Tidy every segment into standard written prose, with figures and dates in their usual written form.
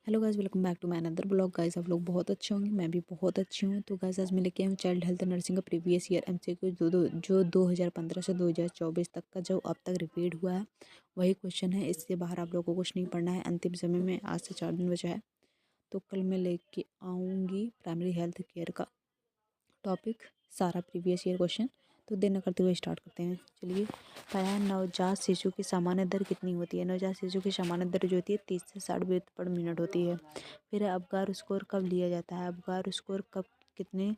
Hello guys, welcome back to my another blog. Guys आप लोग बहुत अच्छे होंगे, मैं भी बहुत अच्छी हूँ। तो गाइस आज मैं लेके आई हूँ चाइल्ड हेल्थ नर्सिंग का प्रीवियस ईयर एमसीक्यू जो 2015 से 2024 तक का जो अब तक रिपीट हुआ है वही क्वेश्चन है। इससे बाहर आप लोगों को कुछ नहीं पढ़ना है। अंतिम समय में आज से 4 दिन बचा है, तो कल मैं लेके आऊँगी प्राइमरी हेल्थ केयर का टॉपिक, सारा प्रीवियस ईयर क्वेश्चन। तो देर न करते हुए स्टार्ट करते हैं। चलिए, पहला है नवजात शिशु की सामान्य दर कितनी होती है। नवजात शिशु की सामान्य दर जो होती है 30 से 60 बीट पर मिनट होती है। फिर है अबगार स्कोर कब लिया जाता है। अबगार स्कोर कब कितने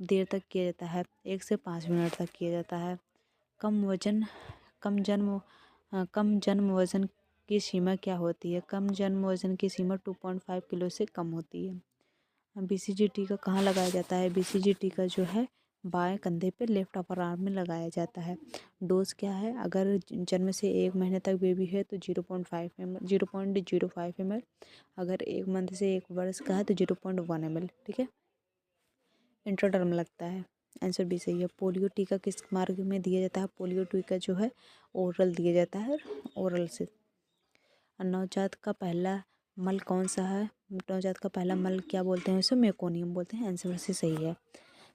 देर तक किया जाता है। 1 से 5 मिनट तक किया जाता है। कम वजन कम जन्म कम जन्म वजन की सीमा क्या होती है। कम जन्म वजन की सीमा 2.5 किलो से कम होती है। बीसीजी टीका कहाँ लगाया जाता है। बीसीजी टीका जो है बाएं कंधे पे लेफ्ट अपर आर्म में लगाया जाता है। डोज क्या है, अगर जन्म से 1 महीने तक बेबी है तो 0.05 ml। अगर 1 मंथ से 1 वर्ष का है तो 0.1 ml। ठीक है, इंट्राडर्म लगता है। आंसर भी सही है। पोलियो टीका किस मार्ग में दिया जाता है। पोलियो टीका जो है ओरल दिया जाता है, ओरल से। नवजात का पहला मल कौन सा है। नवजात का पहला मल क्या बोलते हैं, उसे मेकोनियम बोलते हैं। आंसर से सही है।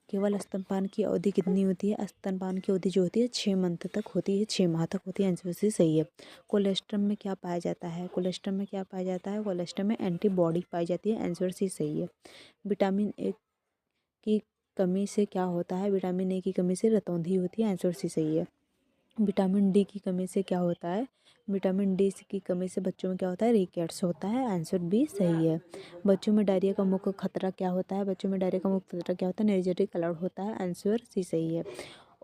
केवल स्तनपान की अवधि कितनी होती है। स्तनपान की अवधि जो होती है 6 मंथ तक होती है, 6 माह तक होती है। आंसर से सही है। कोलेस्ट्रम में क्या पाया जाता है। कोलेस्ट्रम में क्या पाया जाता है। कोलेस्ट्रम में एंटीबॉडी पाई जाती है। आंसर से सही है। विटामिन ए की कमी से क्या होता है। विटामिन ए की कमी से रतौंधी होती है। आंसर से सही है। विटामिन डी की कमी से क्या होता है। विटामिन डी की कमी से बच्चों में क्या होता है, रिकेट्स होता है। आंसर बी सही है। बच्चों में डायरिया का मुख्य खतरा क्या होता है। बच्चों में डायरिया का मुख्य खतरा क्या होता है, निर्जरी कलर होता है। आंसर सी सही है।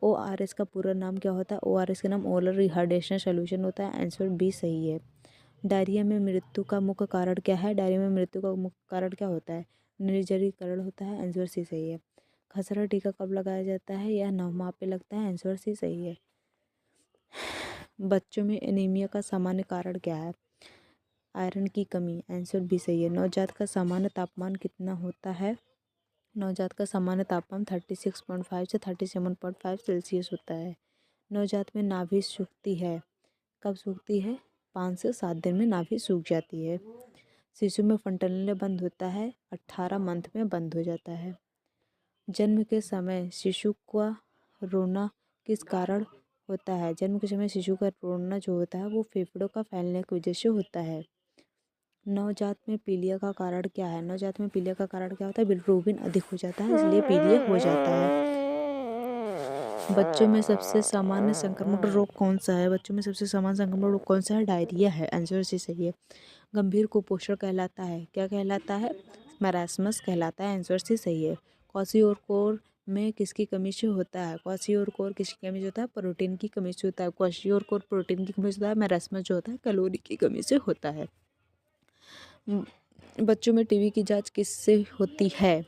ओआरएस का पूरा नाम क्या होता है। ओआरएस का नाम ओरल रिहाइड्रेशन सोल्यूशन होता है। आंसर बी सही है। डायरिया में मृत्यु का मुख्य कारण क्या है। डायरिया में मृत्यु का मुख्य कारण क्या होता है, निर्जलीकरण होता है। आंसर सी सही है। खसरा टीका कब लगाया जाता है, यह 9 माह पे लगता है। आंसर सी सही है। बच्चों में एनीमिया का सामान्य कारण क्या है, आयरन की कमी। आंसर भी सही है। नवजात का सामान्य तापमान कितना होता है। नवजात का सामान्य तापमान 36.5 से 37.5 सेल्सियस होता है। नवजात में नाभि सूखती है, कब सूखती है, 5 से 7 दिन में नाभि सूख जाती है। शिशु में फंटनल बंद होता है, 18 मंथ में बंद हो जाता है। जन्म के समय शिशु का रोना किस कारण होता है। जन्म के समय शिशु का रोना जो होता है वो फेफड़ों का फैलने की वजह से होता है। नवजात में पीलिया का कारण क्या है। नवजात में पीलिया का कारण क्या होता है, बिलिरुबिन अधिक हो जाता है, इसलिए पीलिया हो जाता है। बच्चों में सबसे सामान्य संक्रमण रोग कौन सा है। बच्चों में सबसे सामान्य संक्रमण रोग कौन सा है, डायरिया है। आंसर से सही है। गंभीर कुपोषण कहलाता है, क्या कहलाता है, मैरास्मस कहलाता है। आंसर से सही है। क्वाशियोरकोर में किसकी कमी से होता है। क्वाशियोरकोर किसकी कमी से होता है, प्रोटीन की कमी से होता है। क्वाशियोरकोर प्रोटीन की कमी से होता है। मैरास्मस जो होता है कैलोरी की कमी से होता है। बच्चों में टीबी की जांच किससे होती है,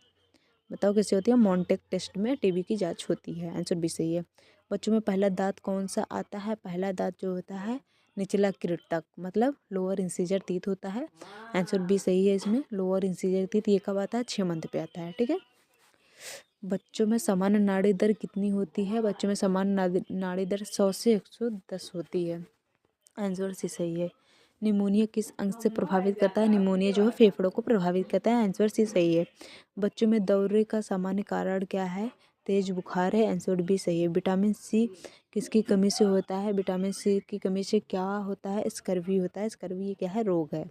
बताओ किससे होती है। मॉन्टेक टेस्ट में टीबी की जांच होती है। आंसर भी सही है। बच्चों में पहला दांत कौन सा आता है। पहला दांत जो होता है निचला कृतक, मतलब लोअर इंसीजर टीथ होता है। आंसर भी सही है। इसमें लोअर इंसीजर टीथ ये कब आता है, 6 मंथ पे आता है। ठीक है। बच्चों में सामान्य नाड़ी दर कितनी होती है। बच्चों में सामान्य नाड़ी दर 100 से 110 होती है। आंसर से सही है। निमोनिया किस अंग से प्रभावित करता है। निमोनिया जो है फेफड़ों को प्रभावित करता है। आंसर से सही है। बच्चों में दौरे का सामान्य कारण क्या है, तेज बुखार है। आंसर भी सही है। विटामिन सी किसकी कमी से होता है। विटामिन सी की कमी से क्या होता है, स्कर्वी होता है। स्कर्वी क्या है, रोग है।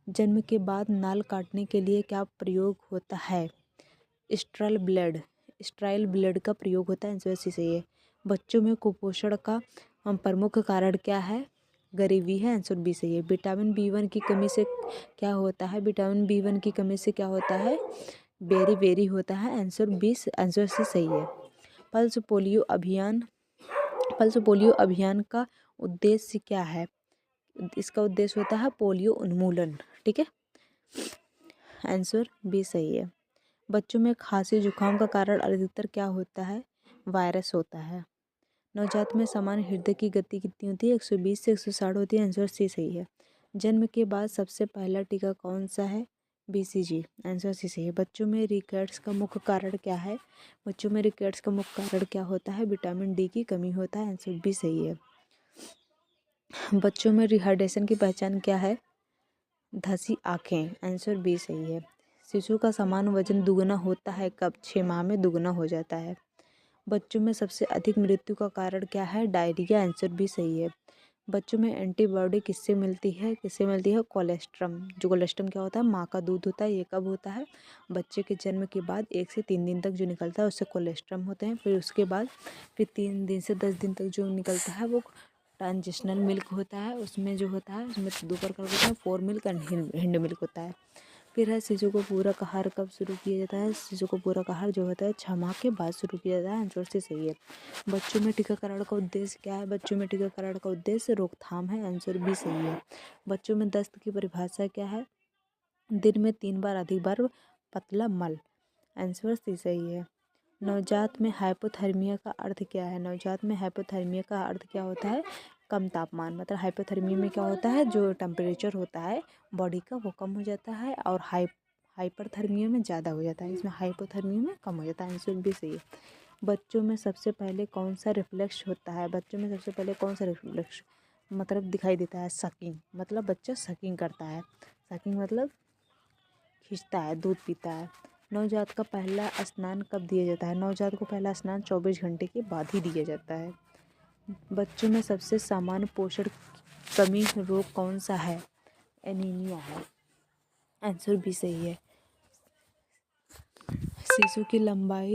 जन्म के बाद नाल काटने के लिए क्या प्रयोग होता है, स्ट्राइल ब्लेड। स्ट्राइल ब्लेड का प्रयोग होता है। आंसर से सही है। बच्चों में कुपोषण का प्रमुख कारण क्या है, गरीबी है। आंसर बी सही है। विटामिन बी1 की कमी से क्या होता है। विटामिन बी1 की कमी से क्या होता है, बेरी बेरी होता है। आंसर से सही है। पल्स पोलियो अभियान पल्स पोलियो अभियान का उद्देश्य क्या है। इसका उद्देश्य होता है पोलियो उन्मूलन। ठीक है, आंसर बी सही है। बच्चों में खांसी जुकाम का कारण अधिकतर क्या होता है, वायरस होता है। नवजात में सामान्य हृदय की गति कितनी होती है, 120 से 160 होती है। आंसर सी सही है। जन्म के बाद सबसे पहला टीका कौन सा है, बीसीजी। आंसर सी सही है। बच्चों में रिकेट्स का मुख्य कारण क्या है। बच्चों में रिकेट्स का मुख्य कारण क्या होता है, विटामिन डी की कमी होता है। आंसर भी सही है। बच्चों में रिहाइड्रेशन की पहचान क्या है, धसी आँखें। आंसर बी सही है। शिशु का सामान्य वजन दुगना होता है कब? 6 माह में दुगना हो जाता है। बच्चों में सबसे अधिक मृत्यु का कारण क्या है? डायरिया। आंसर भी सही है। बच्चों में एंटीबॉडी किससे मिलती है? किससे मिलती है? कोलेस्ट्रम। जो कोलेस्ट्रम क्या होता है? माँ का दूध होता है। ये कब होता है? बच्चे के जन्म के बाद 1 से 3 दिन तक जो निकलता है उससे कोलेस्ट्रम होते हैं। फिर उसके बाद फिर 3 दिन से 10 दिन तक जो निकलता है वो ट्रांजिशनल मिल्क होता है। उसमें जो होता है उसमें 2 प्रकार होता है, four milk and hind milk होता है। फिर है शिशु को पूरक आहार कब शुरू किया जाता है? शिशु को पूरक आहार जो होता है 6 माह के बाद शुरू किया जाता है। आंसर से सही है। बच्चों में टीकाकरण का उद्देश्य क्या है? बच्चों में टीकाकरण का उद्देश्य रोकथाम है। आंसर भी सही है। बच्चों में दस्त की परिभाषा क्या है? दिन में 3 बार अधिक बार पतला मल। आंसर सी सही है। नवजात में हाइपोथर्मिया का अर्थ क्या है? नवजात में हाइपोथर्मिया का अर्थ क्या होता है? कम तापमान। मतलब हाइपोथर्मिया में क्या होता है? जो टेम्परेचर होता है बॉडी का वो कम हो जाता है और हाइपरथर्मिया में ज़्यादा हो जाता है। इसमें हाइपोथर्मिया में कम हो जाता है। आंसर भी सही है। बच्चों में सबसे पहले कौन सा रिफ्लेक्स होता है? बच्चों में सबसे पहले कौन सा रिफ्लेक्स मतलब दिखाई देता है? सकिंग। मतलब बच्चा सकिंग करता है। सकिंग मतलब खींचता है, दूध पीता है। नवजात का पहला स्नान कब दिया जाता है? नवजात को पहला स्नान 24 घंटे के बाद ही दिया जाता है। बच्चों में सबसे सामान्य पोषण कमी रोग कौन सा है? एनीमिया है। आंसर भी सही है। शिशु की लंबाई